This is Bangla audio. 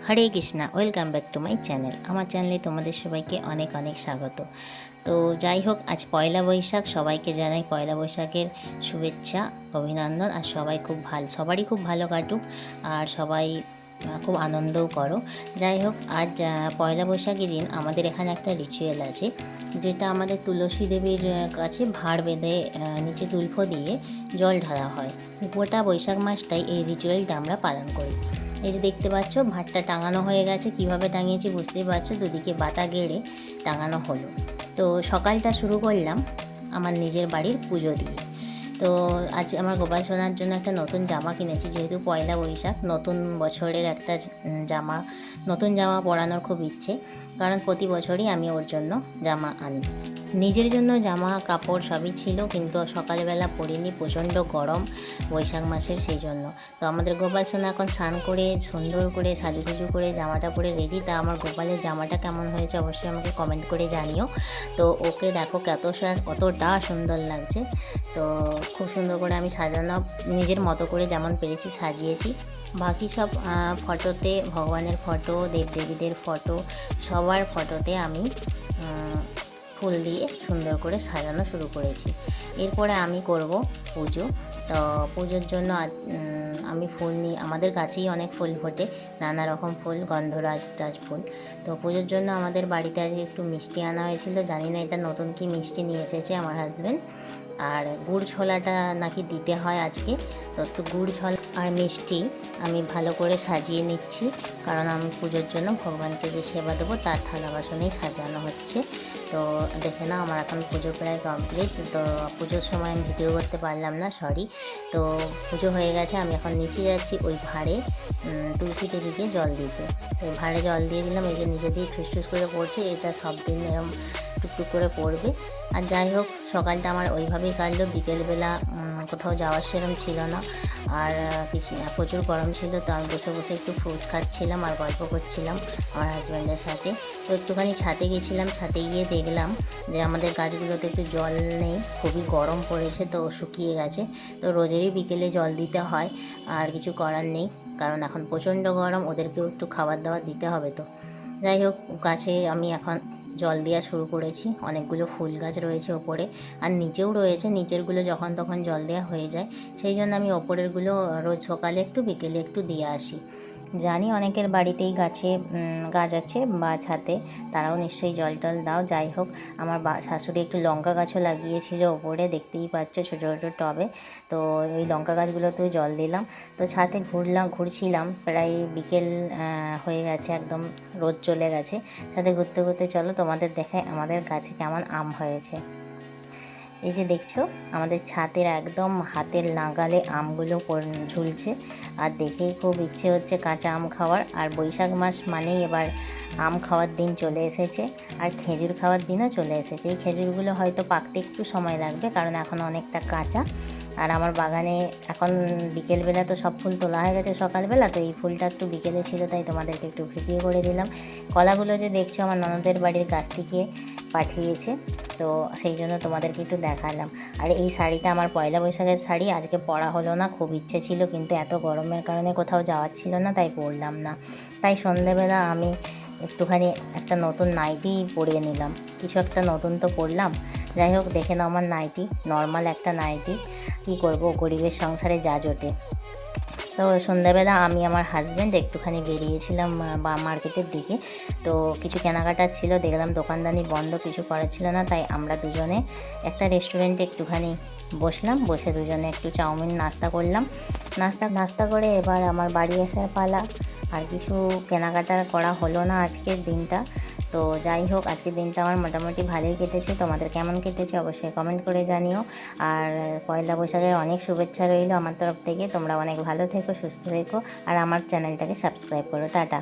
Hare Krishna, welcome back to my channel. আমার চ্যানেলে তোমাদের সবাইকে অনেক অনেক স্বাগত। তো যাই হোক, আজ পয়লা বৈশাখ, সবাইকে জানাই পয়লা বৈশাখের শুভেচ্ছা, অভিনন্দন। আর সবারই খুব ভালো কাটুক, আর সবাই খুব আনন্দও করো। যাই হোক, আজ পয়লা বৈশাখের দিন আমাদের এখানে একটা রিচুয়াল আছে, যেটা আমাদের তুলসী দেবীর কাছে ভাঁড় বেঁধে নিচে তুলফো দিয়ে জল ঢালা হয়। গোটা বৈশাখ মাসটাই এই রিচুয়ালটা আমরা পালন করি। এই যে দেখতে পাচ্ছ, ভাতটা টাঙানো হয়ে গেছে। কিভাবে টাঙিয়েছি বুঝতেই পারছো, দুদিকে বাতা গেড়ে টাঙানো হলো। তো সকালটা শুরু করলাম আমার নিজের বাড়ির পুজো দিয়ে। তো আজ আমার গোপাল সোনার জন্য একটা নতুন জামা কিনেছি, যেহেতু পয়লা বৈশাখ, নতুন বছরের একটা নতুন জামা পরানোর খুব ইচ্ছে, কারণ প্রতি বছরই আমি ওর জন্য জামা আনি। নিজের জন্য জামা কাপড় সবই ছিল, কিন্তু সকালবেলা পরিনি, প্রচণ্ড গরম বৈশাখ মাসের, সেই জন্য। তো আমাদের গোপাল সোনা এখন স্নান করে সুন্দর করে সাজুগুজু করে জামাটা পরে রেডি। তা আমার গোপালের জামাটা কেমন হয়েছে অবশ্যই আমাকে কমেন্ট করে জানিও। তো ওকে দেখো কতটা সুন্দর লাগছে। তো খুব সুন্দর করে আমি সাজানো, নিজের মতো করে যেমন পেরেছি সাজিয়েছি। বাকি সব ফটোতে ভগবানের ফটো, দেবদেবীদের ফটো, সবার ফটোতে আমি ফুল দিয়ে সুন্দর করে সাজানো শুরু করেছি। এরপরে আমি করব পুজো। তো পুজোর জন্য আমি ফুল নিয়ে, আমাদের গাছেই অনেক ফুল ফোটে, নানা রকম ফুল, গন্ধরাজ ফুল। তো পুজোর জন্য আমাদের বাড়িতে আজকে একটু মিষ্টি আনা হয়েছিল। জানি না এটা নতুন কি মিষ্টি নিয়ে এসেছে আমার হাজব্যান্ড। আর গুড় ছোলাটা নাকি দিতে হয় আজকে। তো একটু গুড় ছোলা আর মিষ্টি আমি ভালো করে সাজিয়ে নিচ্ছি, কারণ আমি পুজোর জন্য ভগবানকে যে সেবা দেবো তার থালা বাসনেই সাজানো হচ্ছে। তো দেখে না, আমার এখন পুজো প্রায় কমপ্লিট। তো পুজোর সময় আমি ভিডিও করতে পারলাম না, সরি। তো পুজো হয়ে গেছে, আমি এখন নিচে যাচ্ছি ওই ভাঁড়ে তুলসী দেবীকে জল দিতে। তো ভাঁড়ে জল দিয়ে দিলাম, এই যে নিচে দিয়ে ঠুস করে পড়ছে। এটা সব দিন এরম টুকটুক করে পড়বে। আর যাই হোক, সকালটা আমার ওইভাবেই কাটলো। বিকেলবেলা কোথাও যাওয়ার সেরম ছিল না, আর প্রচুর গরম ছিল। তো আমি বসে বসে একটু ফ্রুট খাচ্ছিলাম আর গল্প করছিলাম আমার হাজব্যান্ডের সাথে। তো একটুখানি ছাদে গেছিলাম, ছাদে গিয়ে দেখলাম যে আমাদের গাছগুলোতে একটু জল নেই, খুবই গরম পড়েছে, তো শুকিয়ে গেছে। তো রোজেরই বিকেলে জল দিতে হয়, আর কিছু করার নেই, কারণ এখন প্রচণ্ড গরম, ওদেরকেও একটু খাবার দাবার দিতে হবে। তো যাই হোক, গাছে আমি এখন জল দেওয়া শুরু করেছি। অনেকগুলো ফুল গাছ রয়েছে ওপরে, আর নিচেও রয়েছে। নিচেরগুলো যখন তখন জল দেওয়া হয়ে যায়, সেই জন্য আমি ওপরেরগুলো রোজ সকালে একটু বিকেলে একটু দিয়ে আসি। জানি অনেকের বাড়িতেই গাছ আছে বা ছাদে, তারাও নিশ্চয়ই জল টল দাও। যাই হোক, আমার শাশুড়ি একটু লঙ্কা গাছও লাগিয়েছিল ওপরে, দেখতেই পাচ্ছ ছোটো ছোটো টবে। তো ওই লঙ্কা গাছগুলোতেও জল দিলাম। তো ছাদে ঘুরছিলাম, প্রায় বিকেল হয়ে গেছে, একদম রোদ চলে গেছে। ছাদে ঘুরতে ঘুরতে চলো তোমাদের দেখায় আমাদের গাছে কেমন আম হয়েছে। এই যে দেখছো, আমাদের ছাদের একদম হাতের নাগালে আমগুলো ঝুলছে, আর দেখেই খুব ইচ্ছে হচ্ছে কাঁচা আম খাওয়ার। আর বৈশাখ মাস মানেই এবার আম খাওয়ার দিন চলে এসেছে, আর খেজুর খাওয়ার দিনও চলে এসেছে। এই খেজুরগুলো হয়তো পাকতে একটু সময় লাগবে, কারণ এখন অনেকটা কাঁচা। আর আমার বাগানে এখন বিকেলবেলা তো সব ফুল তোলা হয়ে গেছে সকালবেলা, তো এই ফুলটা একটু বিকেলে ছিল, তাই তোমাদেরকে একটু ভিডিও করে দিলাম। কলাগুলো যে দেখছো আমার ননদের বাড়ির গাছ থেকে পাঠিয়েছে, তো সেই জন্য তোমাদেরকে একটু দেখালাম। আর এই শাড়িটা আমার পয়লা বৈশাখের শাড়ি, আজকে পরা হলো না, খুব ইচ্ছে ছিল, কিন্তু এত গরমের কারণে কোথাও যাওয়ার ছিল না, তাই পরলাম না। তাই সন্ধেবেলা আমি একটুখানি একটা নতুন নাইটি পরিয়ে নিলাম, কিছু একটা নতুন তো পরলাম। যাই হোক, দেখে নাও আমার নাইটি, নর্মাল একটা নাইটি। কী করব, গরিবের সংসারে যা জোটে। তো সন্ধ্যাবেলা আমি আমার হাজব্যান্ড একটুখানি বেরিয়েছিলাম বা মার্কেটের দিকে। তো কিছু কেনাকাটা ছিল, দেখলাম দোকানদানি বন্ধ, কিছু করার ছিল না, তাই আমরা দুজনে একটা রেস্টুরেন্টে একটুখানি বসলাম। বসে দুজনে একটু চাউমিন নাস্তা করলাম। নাস্তা করে এবার আমার বাড়ি আসার পালা। আর কিছু কেনাকাটা করা হলো না আজকের দিনটা। তো যাই হোক, আজকের দিনটা আমার মোটামুটি ভালোই কেটেছে। তোমাদের কেমন কেটেছে অবশ্যই কমেন্ট করে জানিও। আর পয়লা বৈশাখের অনেক শুভেচ্ছা রইল আমার তরফ থেকে। তোমরা অনেক ভালো থেকো, সুস্থ থেকো, আর আমার চ্যানেলটাকে সাবস্ক্রাইব করো। টাটা।